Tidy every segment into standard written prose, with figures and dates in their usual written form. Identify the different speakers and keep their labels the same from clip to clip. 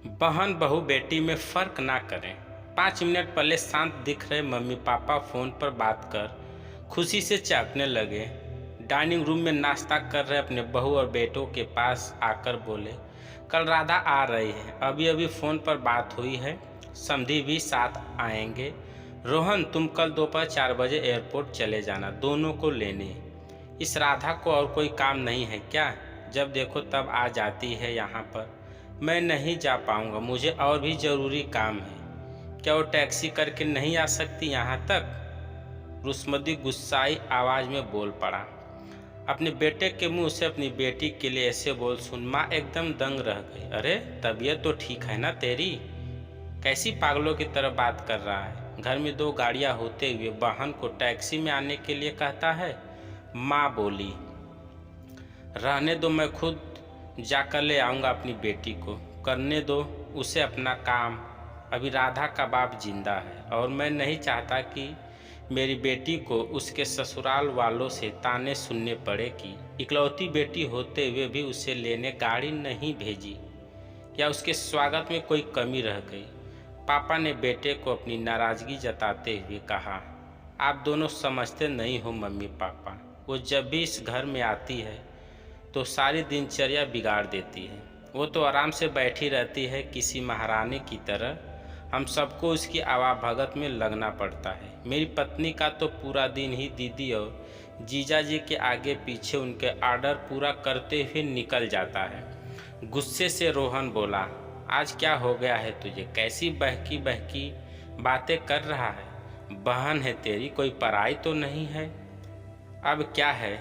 Speaker 1: बहन बहू बेटी में फ़र्क ना करें। 5 मिनट पहले शांत दिख रहे मम्मी पापा फ़ोन पर बात कर खुशी से चाटने लगे। डाइनिंग रूम में नाश्ता कर रहे अपने बहू और बेटों के पास आकर बोले, कल राधा आ रही है, अभी अभी फ़ोन पर बात हुई है, समधी भी साथ आएंगे। रोहन, तुम कल दोपहर 4 बजे एयरपोर्ट चले जाना, दोनों को लेने। इस राधा को और कोई काम नहीं है क्या? जब देखो तब आ जाती है यहाँ पर। मैं नहीं जा पाऊँगा, मुझे और भी ज़रूरी काम है। क्या वो टैक्सी करके नहीं आ सकती यहाँ तक? रुस्मदी गुस्साई आवाज़ में बोल पड़ा। अपने बेटे के मुंह से अपनी बेटी के लिए ऐसे बोल सुन माँ एकदम दंग रह गई। अरे तबीयत तो ठीक है ना तेरी? कैसी पागलों की तरह बात कर रहा है? घर में 2 गाड़ियाँ होते हुए बहन को टैक्सी में आने के लिए कहता है। माँ बोली, रहने दो, मैं खुद जाकर ले आऊँगा अपनी बेटी को, करने दो उसे अपना काम। अभी राधा का बाप जिंदा है और मैं नहीं चाहता कि मेरी बेटी को उसके ससुराल वालों से ताने सुनने पड़े कि इकलौती बेटी होते हुए भी उसे लेने गाड़ी नहीं भेजी, या उसके स्वागत में कोई कमी रह गई। पापा ने बेटे को अपनी नाराज़गी जताते हुए कहा, आप दोनों समझते नहीं हो मम्मी पापा, वो जब भी इस घर में आती है तो सारी दिनचर्या बिगाड़ देती है। वो तो आराम से बैठी रहती है किसी महारानी की तरह, हम सबको उसकी आवाभगत में लगना पड़ता है। मेरी पत्नी का तो पूरा दिन ही दीदी और जीजा जी के आगे पीछे उनके आर्डर पूरा करते हुए निकल जाता है। गुस्से से रोहन बोला, आज क्या हो गया है तुझे? कैसी बहकी बहकी बातें कर रहा है? बहन है तेरी, कोई पराई तो नहीं है। अब क्या है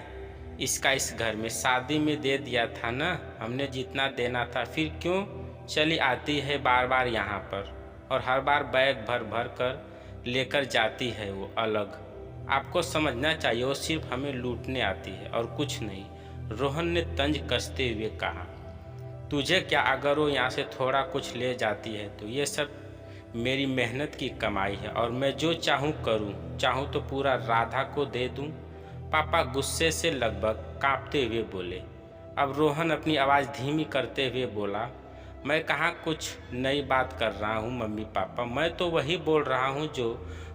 Speaker 1: इसका इस घर में? शादी में दे दिया था ना हमने जितना देना था, फिर क्यों चली आती है बार बार यहाँ पर और हर बार बैग भर भर कर लेकर जाती है वो अलग। आपको समझना चाहिए वो सिर्फ हमें लूटने आती है और कुछ नहीं। रोहन ने तंज कसते हुए कहा, तुझे क्या, अगर वो यहाँ से थोड़ा कुछ ले जाती है तो ये सब मेरी मेहनत की कमाई है और मैं जो चाहूँ करूँ, चाहूँ तो पूरा राधा को दे दूँ। पापा गुस्से से लगभग कांपते हुए बोले। अब रोहन अपनी आवाज़ धीमी करते हुए बोला, मैं कहाँ कुछ नई बात कर रहा हूँ मम्मी पापा, मैं तो वही बोल रहा हूँ जो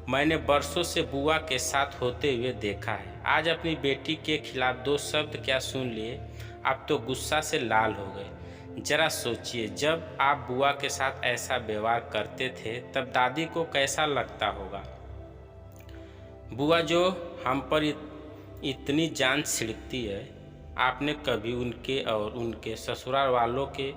Speaker 1: मैंने बरसों से बुआ के साथ होते हुए देखा है। आज अपनी बेटी के खिलाफ 2 शब्द क्या सुन लिए, आप तो गुस्सा से लाल हो गए। जरा सोचिए, जब आप बुआ के साथ ऐसा व्यवहार करते थे तब दादी को कैसा लगता होगा। बुआ जो हम पर इतनी जान छिड़कती है, आपने कभी उनके और उनके ससुराल वालों के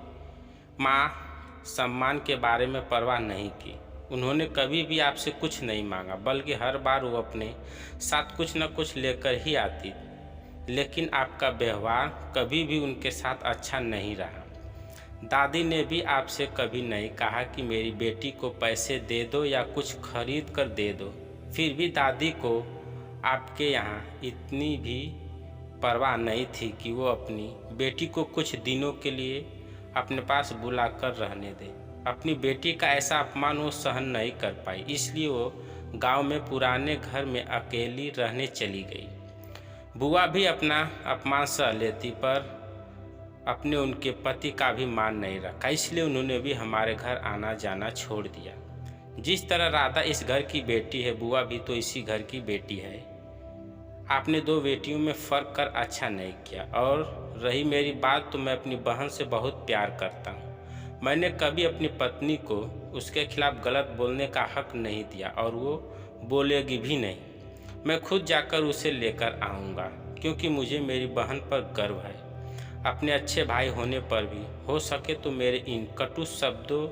Speaker 1: माँ सम्मान के बारे में परवाह नहीं की। उन्होंने कभी भी आपसे कुछ नहीं मांगा, बल्कि हर बार वो अपने साथ कुछ न कुछ लेकर ही आती। लेकिन आपका व्यवहार कभी भी उनके साथ अच्छा नहीं रहा। दादी ने भी आपसे कभी नहीं कहा कि मेरी बेटी को पैसे दे दो या कुछ खरीद कर दे दो। फिर भी दादी को आपके यहाँ इतनी भी परवाह नहीं थी कि वो अपनी बेटी को कुछ दिनों के लिए अपने पास बुलाकर रहने दे। अपनी बेटी का ऐसा अपमान वो सहन नहीं कर पाई, इसलिए वो गांव में पुराने घर में अकेली रहने चली गई। बुआ भी अपना अपमान सह लेती, पर अपने उनके पति का भी मान नहीं रखा, इसलिए उन्होंने भी हमारे घर आना जाना छोड़ दिया। जिस तरह राधा इस घर की बेटी है, बुआ भी तो इसी घर की बेटी है। आपने 2 बेटियों में फ़र्क कर अच्छा नहीं किया। और रही मेरी बात, तो मैं अपनी बहन से बहुत प्यार करता हूँ। मैंने कभी अपनी पत्नी को उसके खिलाफ गलत बोलने का हक नहीं दिया और वो बोलेगी भी नहीं। मैं खुद जाकर उसे लेकर आऊँगा, क्योंकि मुझे मेरी बहन पर गर्व है। अपने अच्छे भाई होने पर भी हो सके तो मेरे इन कटु शब्दों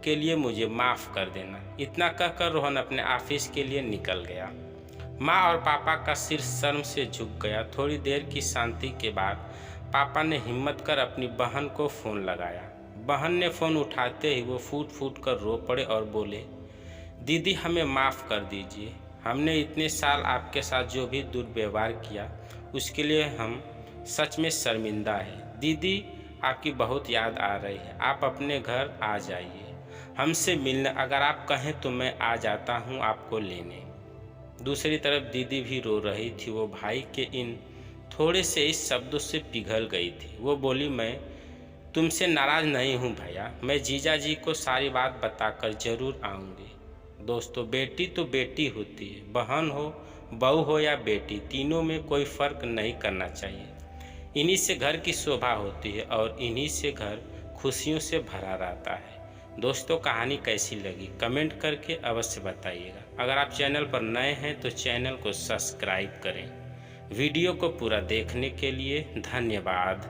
Speaker 1: के लिए मुझे माफ़ कर देना। इतना कहकर रोहन अपने ऑफिस के लिए निकल गया। माँ और पापा का सिर शर्म से झुक गया। थोड़ी देर की शांति के बाद पापा ने हिम्मत कर अपनी बहन को फ़ोन लगाया। बहन ने फ़ोन उठाते ही वो फूट फूट कर रो पड़े और बोले, दीदी हमें माफ़ कर दीजिए, हमने इतने साल आपके साथ जो भी दुर्व्यवहार किया उसके लिए हम सच में शर्मिंदा हैं। दीदी आपकी बहुत याद आ रही है, आप अपने घर आ जाइए हमसे मिलने, अगर आप कहें तो मैं आ जाता हूँ आपको लेने। दूसरी तरफ दीदी भी रो रही थी। वो भाई के इन थोड़े से इस शब्दों से पिघल गई थी। वो बोली, मैं तुमसे नाराज़ नहीं हूँ भैया, मैं जीजा जी को सारी बात बताकर ज़रूर आऊँगी। दोस्तों, बेटी तो बेटी होती है, बहन हो, बहू हो या बेटी, तीनों में कोई फ़र्क नहीं करना चाहिए। इन्हीं से घर की शोभा होती है और इन्हीं से घर खुशियों से भरा रहता है। दोस्तों, कहानी कैसी लगी कमेंट करके अवश्य बताइएगा। अगर आप चैनल पर नए हैं तो चैनल को सब्सक्राइब करें। वीडियो को पूरा देखने के लिए धन्यवाद।